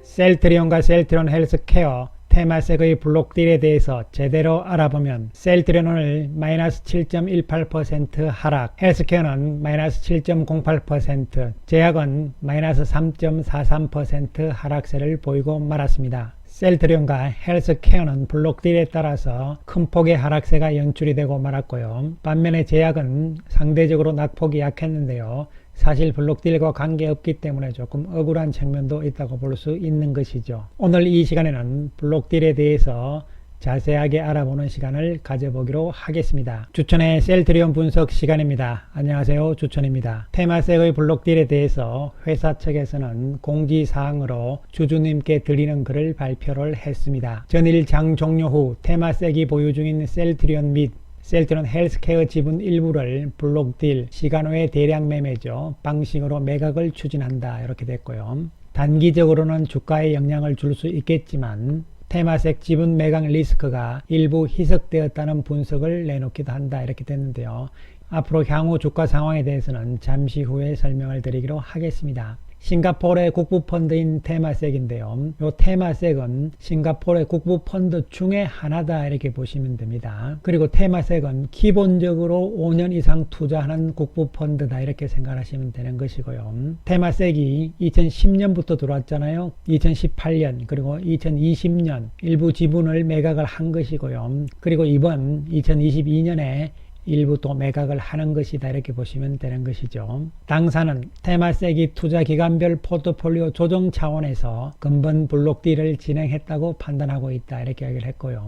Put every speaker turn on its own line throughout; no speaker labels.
셀트리온과 셀트리온 헬스케어 테마색의 블록딜에 대해서 제대로 알아보면 셀트리온을 마이너스 7.18% 하락, 헬스케어는 마이너스 7.08%, 제약은 마이너스 3.43% 하락세를 보이고 말았습니다. 셀트리온과 헬스케어는 블록딜에 따라서 큰 폭의 하락세가 연출이 되고 말았고요. 반면에 제약은 상대적으로 낙폭이 약했는데요. 사실 블록딜과 관계없기 때문에 조금 억울한 측면도 있다고 볼 수 있는 것이죠. 오늘 이 시간에는 블록딜에 대해서 자세하게 알아보는 시간을 가져보기로 하겠습니다. 주천의 셀트리온 분석 시간입니다. 안녕하세요, 주천입니다. 테마색의 블록딜에 대해서 회사 측에서는 공지사항으로 주주님께 드리는 글을 발표를 했습니다. 전일 장 종료 후 테마색이 보유 중인 셀트리온 및 셀트리온 헬스케어 지분 일부를 블록딜, 시간 외 대량 매매죠, 방식으로 매각을 추진한다 이렇게 됐고요. 단기적으로는 주가에 영향을 줄 수 있겠지만 테마색 지분 매각 리스크가 일부 희석되었다는 분석을 내놓기도 한다 이렇게 됐는데요. 앞으로 향후 주가 상황에 대해서는 잠시 후에 설명을 드리기로 하겠습니다. 싱가포르의 국부펀드인 테마색인데요. 이 테마색은 싱가포르의 국부펀드 중에 하나다 이렇게 보시면 됩니다. 그리고 테마색은 기본적으로 5년 이상 투자하는 국부펀드다 이렇게 생각하시면 되는 것이고요. 테마색이 2010년부터 들어왔잖아요. 2018년 그리고 2020년 일부 지분을 매각을 한 것이고요. 그리고 이번 2022년에 일부 또 매각을 하는 것이다 이렇게 보시면 되는 것이죠. 당사는 테마색이 투자기간별 포트폴리오 조정 차원에서 근본 블록딜을 진행했다고 판단하고 있다 이렇게 이야기를 했고요.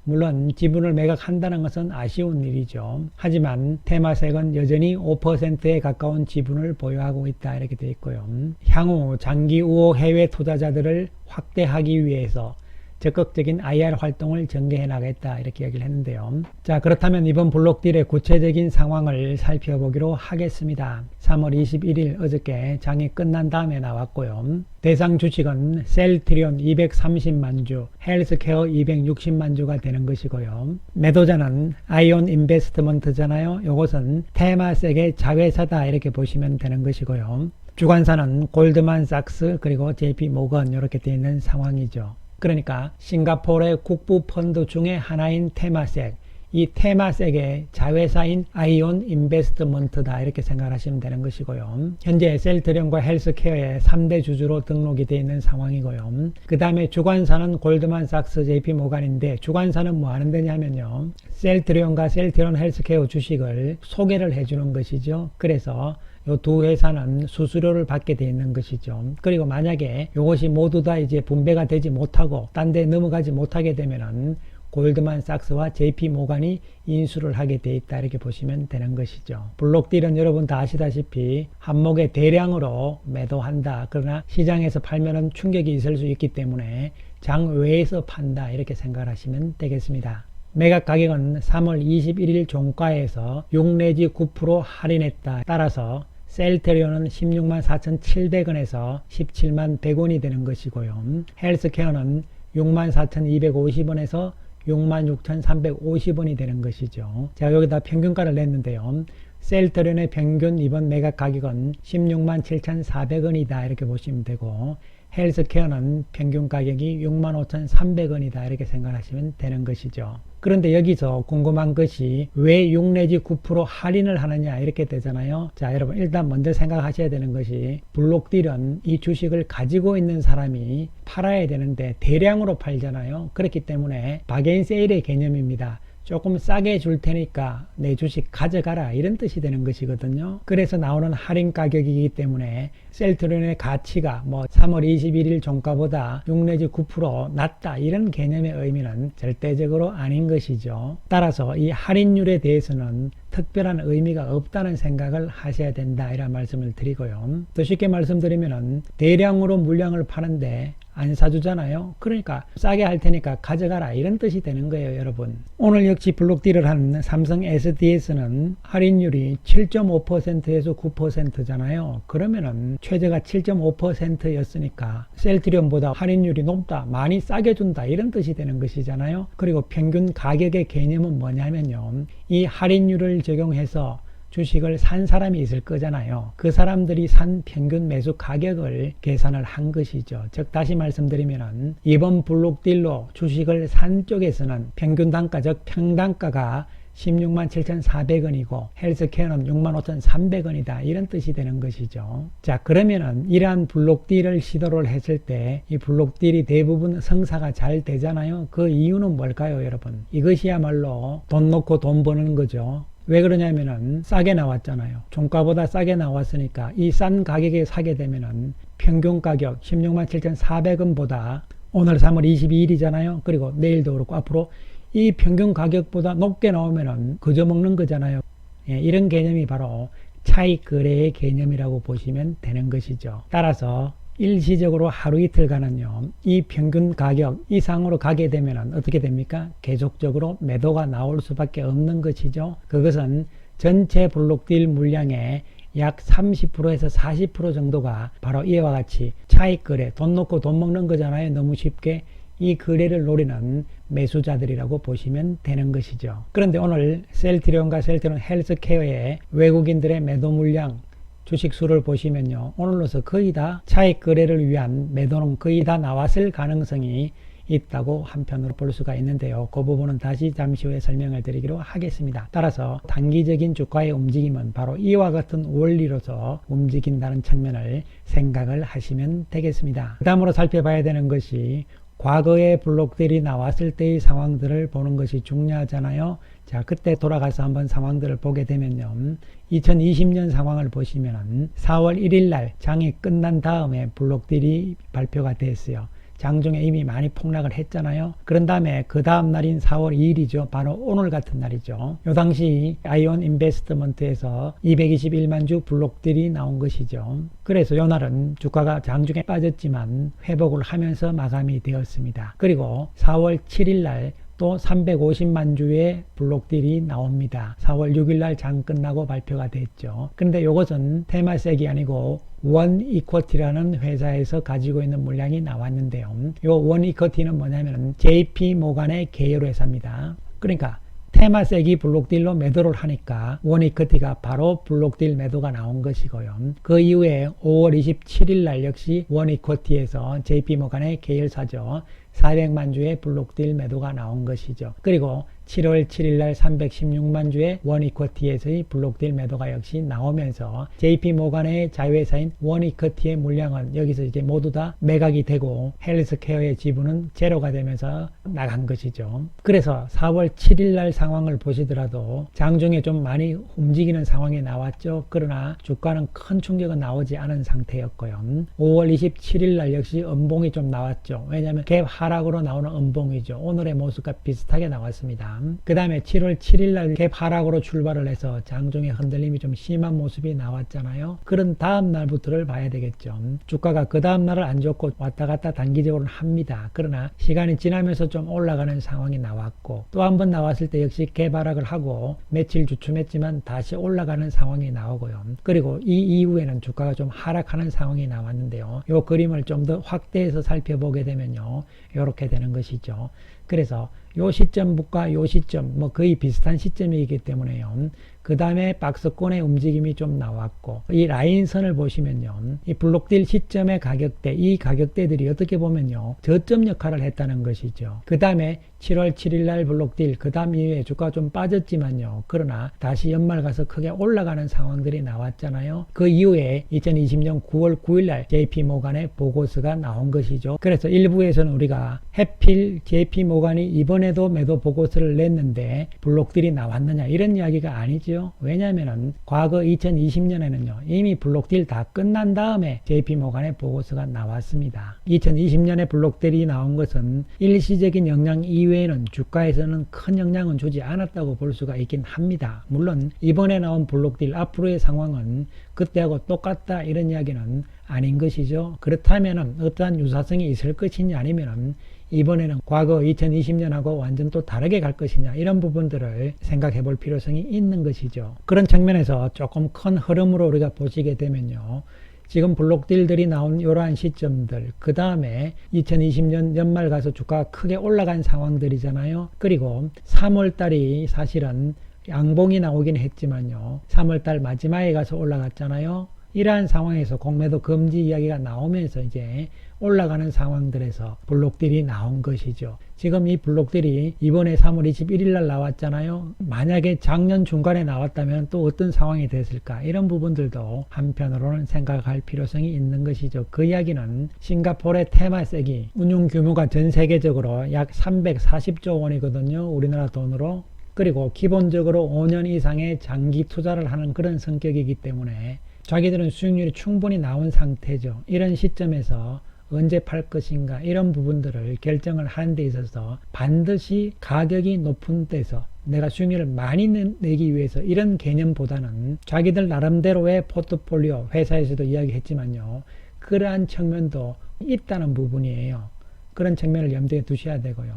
물론 지분을 매각한다는 것은 아쉬운 일이죠. 하지만 테마색은 여전히 5%에 가까운 지분을 보유하고 있다 이렇게 되어 있고요. 향후 장기 우호 해외 투자자들을 확대하기 위해서 적극적인 IR 활동을 전개해 나가겠다 이렇게 얘기를 했는데요. 자, 그렇다면 이번 블록딜의 구체적인 상황을 살펴보기로 하겠습니다. 3월 21일 어저께 장이 끝난 다음에 나왔고요. 대상 주식은 셀트리온 230만 주, 헬스케어 260만 주가 되는 것이고요. 매도자는 아이온 인베스트먼트잖아요. 이것은 테마색의 자회사다 이렇게 보시면 되는 것이고요. 주관사는 골드만삭스 그리고 JP 모건 이렇게 되어 있는 상황이죠. 그러니까 싱가포르의 국부펀드 중에 하나인 테마색, 이 테마색의 자회사인 아이온 인베스트먼트다 이렇게 생각하시면 되는 것이고요. 현재 셀트리온과 헬스케어의 3대 주주로 등록이 되어 있는 상황이고요. 그 다음에 주관사는 골드만삭스 JP모간인데 주관사는 뭐 하는 데냐면요, 셀트리온과 셀트리온 헬스케어 주식을 소개를 해주는 것이죠. 그래서 이 두 회사는 수수료를 받게 되어 있는 것이죠. 그리고 만약에 이것이 모두 다 이제 분배가 되지 못하고 딴 데 넘어가지 못하게 되면은 골드만삭스와 JP모간이 인수를 하게 되어 있다 이렇게 보시면 되는 것이죠. 블록딜은 여러분 다 아시다시피 한목에 대량으로 매도한다. 그러나 시장에서 팔면은 충격이 있을 수 있기 때문에 장 외에서 판다 이렇게 생각하시면 되겠습니다. 매각 가격은 3월 21일 종가에서 6 내지 9% 할인했다. 따라서 셀트리온은 16만 4,700원에서 17만 100원이 되는 것이고요. 헬스케어는 6만 4,250원에서 6만 6,350원이 되는 것이죠. 제가 여기다 평균가를 냈는데요. 셀트리온의 평균 이번 매각 가격은 16만 7,400원이다 이렇게 보시면 되고, 헬스케어는 평균 가격이 6만 5,300원이다 이렇게 생각하시면 되는 것이죠. 그런데 여기서 궁금한 것이 왜 6 내지 9% 할인을 하느냐 이렇게 되잖아요. 자, 여러분 일단 먼저 생각하셔야 되는 것이 블록딜은 이 주식을 가지고 있는 사람이 팔아야 되는데 대량으로 팔잖아요. 그렇기 때문에 바게인 세일의 개념입니다. 조금 싸게 줄 테니까 내 주식 가져가라 이런 뜻이 되는 것이거든요. 그래서 나오는 할인 가격이기 때문에 셀트리온의 가치가 뭐 3월 21일 종가보다 6 내지 9% 낮다 이런 개념의 의미는 절대적으로 아닌 것이죠. 따라서 이 할인율에 대해서는 특별한 의미가 없다는 생각을 하셔야 된다 이런 말씀을 드리고요. 더 쉽게 말씀드리면은 대량으로 물량을 파는데 안 사주잖아요. 그러니까 싸게 할 테니까 가져가라 이런 뜻이 되는 거예요, 여러분. 오늘 역시 블록딜을 한 삼성 SDS는 할인율이 7.5%에서 9%잖아요. 그러면은 최저가 7.5%였으니까 셀트리온보다 할인율이 높다, 많이 싸게 준다 이런 뜻이 되는 것이잖아요. 그리고 평균 가격의 개념은 뭐냐면요, 이 할인율을 적용해서 주식을 산 사람이 있을 거잖아요. 그 사람들이 산 평균 매수 가격을 계산을 한 것이죠. 즉 다시 말씀드리면은 이번 블록딜로 주식을 산 쪽에서는 평균 단가, 즉 평단가가 16만 7,400원이고 헬스케어는 65,300원이다. 이런 뜻이 되는 것이죠. 자, 그러면은 이러한 블록딜을 시도를 했을 때 이 블록딜이 대부분 성사가 잘 되잖아요. 그 이유는 뭘까요, 여러분? 이것이야말로 돈 놓고 돈 버는 거죠. 왜 그러냐면은 싸게 나왔잖아요. 종가보다 싸게 나왔으니까 이 싼 가격에 사게 되면은 평균 가격 16만 7,400원보다 오늘 3월 22일이잖아요. 그리고 내일도 그렇고 앞으로 이 평균 가격보다 높게 나오면은 그저 먹는 거잖아요. 예, 이런 개념이 바로 차익 거래의 개념이라고 보시면 되는 것이죠. 따라서 일시적으로 하루 이틀간은요, 이 평균 가격 이상으로 가게 되면은 어떻게 됩니까? 계속적으로 매도가 나올 수밖에 없는 것이죠. 그것은 전체 블록딜 물량의 약 30%에서 40% 정도가 바로 이와 같이 차익 거래, 돈 놓고 돈 먹는 거잖아요. 너무 쉽게. 이 거래를 노리는 매수자들이라고 보시면 되는 것이죠. 그런데 오늘 셀트리온과 셀트리온 헬스케어의 외국인들의 매도 물량 주식 수를 보시면요, 오늘로서 거의 다 차익 거래를 위한 매도는 거의 다 나왔을 가능성이 있다고 한편으로 볼 수가 있는데요. 그 부분은 다시 잠시 후에 설명을 드리기로 하겠습니다. 따라서 단기적인 주가의 움직임은 바로 이와 같은 원리로서 움직인다는 측면을 생각을 하시면 되겠습니다. 그 다음으로 살펴봐야 되는 것이 과거의 블록들이 나왔을 때의 상황들을 보는 것이 중요하잖아요. 자, 그때 돌아가서 한번 상황들을 보게 되면요, 2020년 상황을 보시면 4월 1일 날 장이 끝난 다음에 블록들이 발표가 됐어요. 장중에 이미 많이 폭락을 했잖아요. 그런 다음에 그 다음 날인 4월 2일이죠. 바로 오늘 같은 날이죠. 요 당시 아이온 인베스트먼트에서 221만 주 블록들이 나온 것이죠. 그래서 요 날은 주가가 장중에 빠졌지만 회복을 하면서 마감이 되었습니다. 그리고 4월 7일 날 또 350만 주의 블록딜이 나옵니다. 4월 6일 날 장 끝나고 발표가 됐죠. 그런데 이것은 테마색이 아니고 원이쿼티라는 회사에서 가지고 있는 물량이 나왔는데요. 이 원이쿼티는 뭐냐면 JP 모간의 계열 회사입니다. 그러니까 테마색이 블록딜로 매도를 하니까 원이쿼티가 바로 블록딜 매도가 나온 것이고요. 그 이후에 5월 27일 날 역시 원이쿼티에서 JP 모간의 계열사죠. 400만 주의 블록딜 매도가 나온 것이죠. 그리고 7월 7일 날 316만 주의 원이쿼티에서의 블록딜 매도가 역시 나오면서 JP 모간의 자회사인 원이쿼티의 물량은 여기서 이제 모두 다 매각이 되고 헬스케어의 지분은 제로가 되면서 나간 것이죠. 그래서 4월 7일 날 상황을 보시더라도 장중에 좀 많이 움직이는 상황이 나왔죠. 그러나 주가는 큰 충격은 나오지 않은 상태였고요. 5월 27일 날 역시 음봉이 좀 나왔죠. 왜냐하면 갭 하락으로 나오는 음봉이죠. 오늘의 모습과 비슷하게 나왔습니다. 그 다음에 7월 7일 날 갭 하락으로 출발을 해서 장중에 흔들림이 좀 심한 모습이 나왔잖아요. 그런 다음 날부터를 봐야 되겠죠. 주가가 그 다음 날을 안 좋고 왔다 갔다 단기적으로는 합니다. 그러나 시간이 지나면서 좀 올라가는 상황이 나왔고 또 한 번 나왔을 때 역시 갭 하락을 하고 며칠 주춤했지만 다시 올라가는 상황이 나오고요. 그리고 이 이후에는 주가가 좀 하락하는 상황이 나왔는데요. 이 그림을 좀 더 확대해서 살펴보게 되면요, 이렇게 되는 것이죠. 그래서 요 시점과 요 시점 뭐 거의 비슷한 시점이기 때문에요. 그 다음에 박스권의 움직임이 좀 나왔고 이 라인선을 보시면요, 이 블록딜 시점의 가격대, 이 가격대들이 어떻게 보면요 저점 역할을 했다는 것이죠. 그 다음에 7월 7일 날 블록딜, 그 다음 이후에 주가가 좀 빠졌지만요, 그러나 다시 연말 가서 크게 올라가는 상황들이 나왔잖아요. 그 이후에 2020년 9월 9일 날 JP 모간의 보고서가 나온 것이죠. 그래서 일부에서는 우리가 해필 JP 모간이 이번에도 매도 보고서를 냈는데 블록딜이 나왔느냐 이런 이야기가 아니죠. 왜냐하면 과거 2020년에는요 이미 블록딜 다 끝난 다음에 JP 모간의 보고서가 나왔습니다. 2020년에 블록딜이 나온 것은 일시적인 영향 이외에는 주가에서는 큰 영향은 주지 않았다고 볼 수가 있긴 합니다. 물론 이번에 나온 블록딜 앞으로의 상황은 그때하고 똑같다 이런 이야기는 아닌 것이죠. 그렇다면 어떠한 유사성이 있을 것이냐 아니면 이번에는 과거 2020년하고 완전 또 다르게 갈 것이냐 이런 부분들을 생각해 볼 필요성이 있는 것이죠. 그런 측면에서 조금 큰 흐름으로 우리가 보시게 되면요, 지금 블록딜들이 나온 이러한 시점들, 그 다음에 2020년 연말 가서 주가가 크게 올라간 상황들이잖아요. 그리고 3월 달이 사실은 양봉이 나오긴 했지만요. 3월달 마지막에 가서 올라갔잖아요. 이러한 상황에서 공매도 금지 이야기가 나오면서 이제 올라가는 상황들에서 블록딜이 나온 것이죠. 지금 이 블록딜이 이번에 3월 21일 날 나왔잖아요. 만약에 작년 중간에 나왔다면 또 어떤 상황이 됐을까? 이런 부분들도 한편으로는 생각할 필요성이 있는 것이죠. 그 이야기는 싱가포르의 테마색이 운용 규모가 전 세계적으로 약 340조 원이거든요. 우리나라 돈으로. 그리고 기본적으로 5년 이상의 장기 투자를 하는 그런 성격이기 때문에 자기들은 수익률이 충분히 나온 상태죠. 이런 시점에서 언제 팔 것인가 이런 부분들을 결정을 하는 데 있어서 반드시 가격이 높은 데서 내가 수익률을 많이 내기 위해서 이런 개념보다는 자기들 나름대로의 포트폴리오, 회사에서도 이야기했지만요. 그러한 측면도 있다는 부분이에요. 그런 측면을 염두에 두셔야 되고요.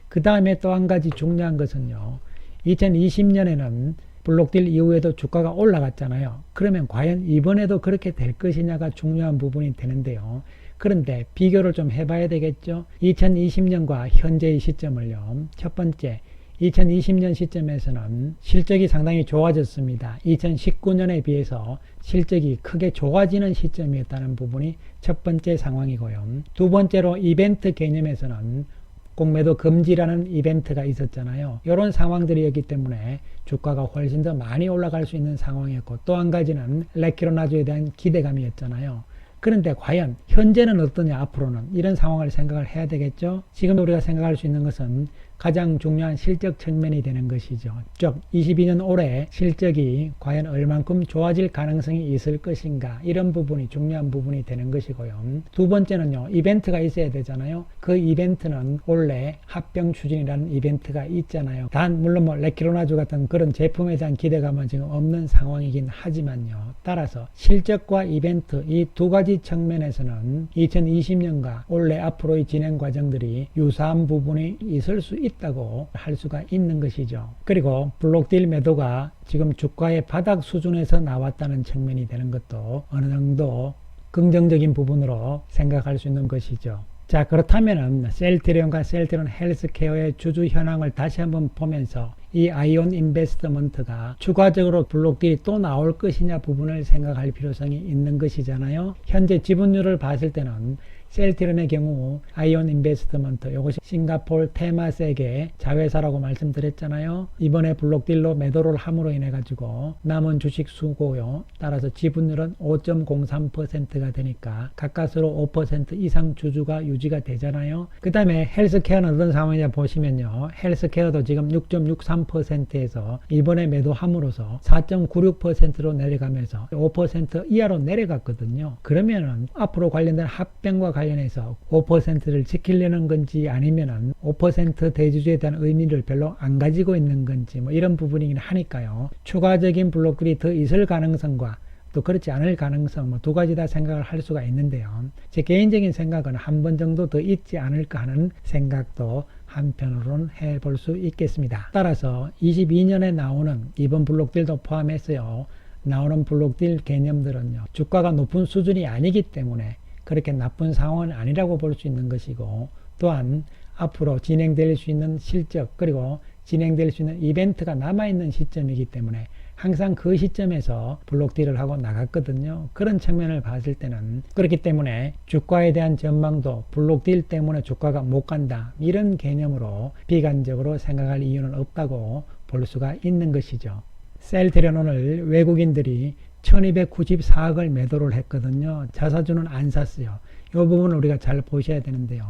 그 다음에 또 한 가지 중요한 것은요. 2020년에는 블록딜 이후에도 주가가 올라갔잖아요. 그러면 과연 이번에도 그렇게 될 것이냐가 중요한 부분이 되는데요. 그런데 비교를 좀 해봐야 되겠죠. 2020년과 현재의 시점을요. 첫 번째, 2020년 시점에서는 실적이 상당히 좋아졌습니다. 2019년에 비해서 실적이 크게 좋아지는 시점이었다는 부분이 첫 번째 상황이고요. 두 번째로 이벤트 개념에서는 공매도 금지라는 이벤트가 있었잖아요. 이런 상황들이었기 때문에 주가가 훨씬 더 많이 올라갈 수 있는 상황이었고, 또 한 가지는 레키로나주에 대한 기대감이었잖아요. 그런데 과연 현재는 어떠냐, 앞으로는 이런 상황을 생각을 해야 되겠죠. 지금 우리가 생각할 수 있는 것은 가장 중요한 실적 측면이 되는 것이죠. 즉 22년 올해 실적이 과연 얼만큼 좋아질 가능성이 있을 것인가, 이런 부분이 중요한 부분이 되는 것이고요. 두 번째는요, 이벤트가 있어야 되잖아요. 그 이벤트는 원래 합병 추진이라는 이벤트가 있잖아요. 단 물론 뭐 레키로나주 같은 그런 제품에 대한 기대감은 지금 없는 상황이긴 하지만요. 따라서 실적과 이벤트 이 두 가지 측면에서는 2020년과 올해 앞으로의 진행 과정들이 유사한 부분이 있을 수 있다고 할 수가 있는 것이죠. 그리고 블록딜 매도가 지금 주가의 바닥 수준에서 나왔다는 측면이 되는 것도 어느 정도 긍정적인 부분으로 생각할 수 있는 것이죠. 자, 그렇다면은 셀트리온과 셀트리온 헬스케어의 주주 현황을 다시 한번 보면서 이 아이온 인베스트먼트가 추가적으로 블록딜이 또 나올 것이냐 부분을 생각할 필요성이 있는 것이잖아요. 현재 지분율을 봤을 때는 셀트리온의 경우 아이온 인베스트먼트, 이것이 싱가포르 테마색의 자회사라고 말씀드렸잖아요. 이번에 블록딜로 매도를 함으로 인해 가지고 남은 주식 수고요. 따라서 지분율은 5.03%가 되니까 가까스로 5% 이상 주주가 유지가 되잖아요. 그 다음에 헬스케어는 어떤 상황이냐 보시면요. 헬스케어도 지금 6.63%에서 이번에 매도함으로써 4.96%로 내려가면서 5% 이하로 내려갔거든요. 그러면은 앞으로 관련된 합병과 관련해서 5%를 지키려는 건지 아니면은 5% 대주주에 대한 의미를 별로 안 가지고 있는 건지 뭐 이런 부분이긴 하니까요. 추가적인 블록들이 더 있을 가능성과 또 그렇지 않을 가능성 뭐 두 가지 다 생각을 할 수가 있는데요. 제 개인적인 생각은 한 번 정도 더 있지 않을까 하는 생각도 한편으로는 해볼 수 있겠습니다. 따라서 22년에 나오는 이번 블록딜도 포함해서요. 나오는 블록딜 개념들은요. 주가가 높은 수준이 아니기 때문에 그렇게 나쁜 상황은 아니라고 볼 수 있는 것이고, 또한 앞으로 진행될 수 있는 실적 그리고 진행될 수 있는 이벤트가 남아있는 시점이기 때문에 항상 그 시점에서 블록딜을 하고 나갔거든요. 그런 측면을 봤을 때는 그렇기 때문에 주가에 대한 전망도 블록딜 때문에 주가가 못 간다, 이런 개념으로 비관적으로 생각할 이유는 없다고 볼 수가 있는 것이죠. 셀트리온 오늘 외국인들이 1294억을 매도를 했거든요. 자사주는 안 샀어요. 이 부분을 우리가 잘 보셔야 되는데요.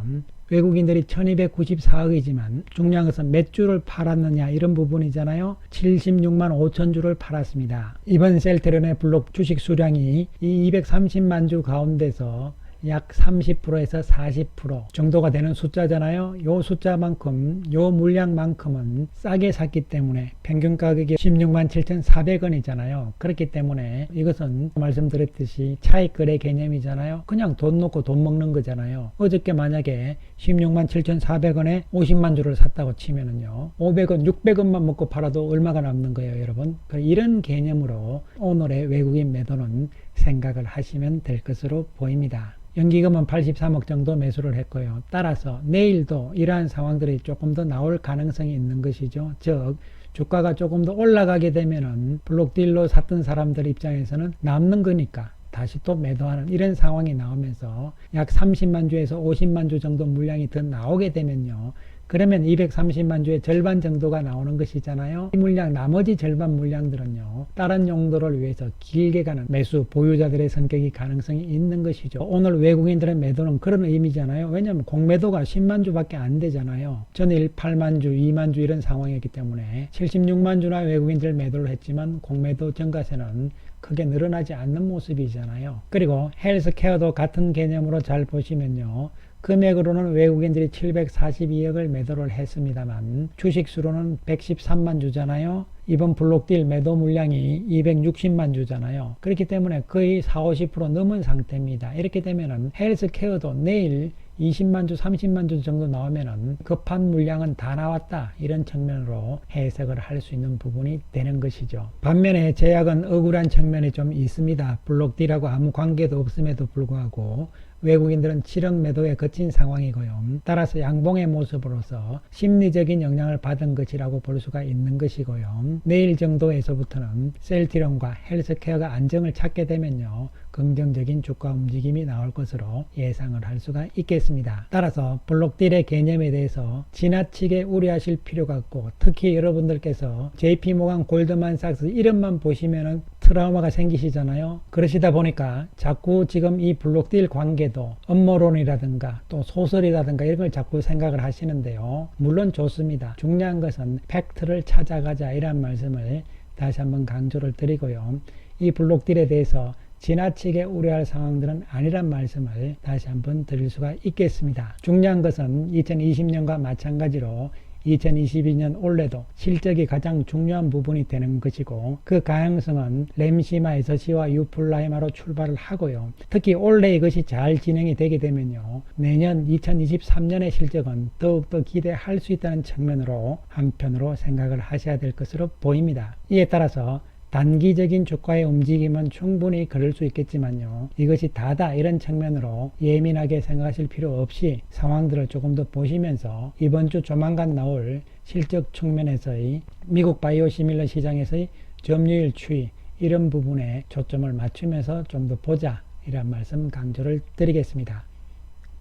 외국인들이 1294억이지만 중요한 것은 몇 주를 팔았느냐 이런 부분이잖아요. 76만 5천 주를 팔았습니다. 이번 셀트리온의 블록 주식 수량이 이 230만 주 가운데서 약 30%에서 40% 정도가 되는 숫자잖아요. 요 숫자만큼, 요 물량만큼은 싸게 샀기 때문에 평균 가격이 16만 7,400원이잖아요. 그렇기 때문에 이것은 말씀드렸듯이 차익 거래 개념이잖아요. 그냥 돈 놓고 돈 먹는 거잖아요. 어저께 만약에 16만 7,400원에 50만 주를 샀다고 치면은요. 500원, 600원만 먹고 팔아도 얼마가 남는 거예요, 여러분. 이런 개념으로 오늘의 외국인 매도는 생각을 하시면 될 것으로 보입니다. 연기금은 83억 정도 매수를 했고요. 따라서 내일도 이러한 상황들이 조금 더 나올 가능성이 있는 것이죠. 즉 주가가 조금 더 올라가게 되면은 블록딜로 샀던 사람들 입장에서는 남는 거니까 다시 또 매도하는 이런 상황이 나오면서 약 30만 주에서 50만 주 정도 물량이 더 나오게 되면요. 그러면 230만 주의 절반 정도가 나오는 것이잖아요. 이 물량, 나머지 절반 물량들은요, 다른 용도를 위해서 길게 가는 매수 보유자들의 성격이 가능성이 있는 것이죠. 오늘 외국인들의 매도는 그런 의미잖아요. 왜냐하면 공매도가 10만 주밖에 안 되잖아요. 전일 8만 주, 2만 주 이런 상황이었기 때문에 76만 주나 외국인들 매도를 했지만 공매도 전가세는 크게 늘어나지 않는 모습이잖아요. 그리고 헬스케어도 같은 개념으로 잘 보시면요. 금액으로는 외국인들이 742억을 매도를 했습니다만 주식수로는 113만 주잖아요. 이번 블록딜 매도 물량이 260만 주잖아요. 그렇기 때문에 거의 40~50% 넘은 상태입니다. 이렇게 되면은 헬스케어도 내일 20만 주, 30만 주 정도 나오면은 급한 물량은 다 나왔다. 이런 측면으로 해석을 할 수 있는 부분이 되는 것이죠. 반면에 제약은 억울한 측면이 좀 있습니다. 블록딜하고 아무 관계도 없음에도 불구하고 외국인들은 7억 매도에 거친 상황이고요. 따라서 양봉의 모습으로서 심리적인 영향을 받은 것이라고 볼 수가 있는 것이고요. 내일 정도에서부터는 셀트리온과 헬스케어가 안정을 찾게 되면요. 긍정적인 주가 움직임이 나올 것으로 예상을 할 수가 있겠습니다. 따라서 블록딜의 개념에 대해서 지나치게 우려하실 필요가 없고 특히 여러분들께서 JP모간 골드만삭스 이름만 보시면은 트라우마가 생기시잖아요. 그러시다 보니까 자꾸 지금 이 블록딜 관계도 음모론이라든가 또 소설이라든가 이런 걸 자꾸 생각을 하시는데요. 물론 좋습니다. 중요한 것은 팩트를 찾아가자 이런 말씀을 다시 한번 강조를 드리고요. 이 블록딜에 대해서 지나치게 우려할 상황들은 아니란 말씀을 다시 한번 드릴 수가 있겠습니다. 중요한 것은 2020년과 마찬가지로 2022년 올해도 실적이 가장 중요한 부분이 되는 것이고 그 가능성은 램시마, SC와 유플라이마로 출발을 하고요. 특히 올해 이것이 잘 진행이 되게 되면요. 내년 2023년의 실적은 더욱더 기대할 수 있다는 측면으로 한편으로 생각을 하셔야 될 것으로 보입니다. 이에 따라서 단기적인 주가의 움직임은 충분히 그럴 수 있겠지만요. 이것이 다다 이런 측면으로 예민하게 생각하실 필요 없이 상황들을 조금 더 보시면서 이번 주 조만간 나올 실적 측면에서의 미국 바이오시밀러 시장에서의 점유율 추이 이런 부분에 초점을 맞추면서 좀 더 보자 이런 말씀 강조를 드리겠습니다.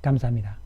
감사합니다.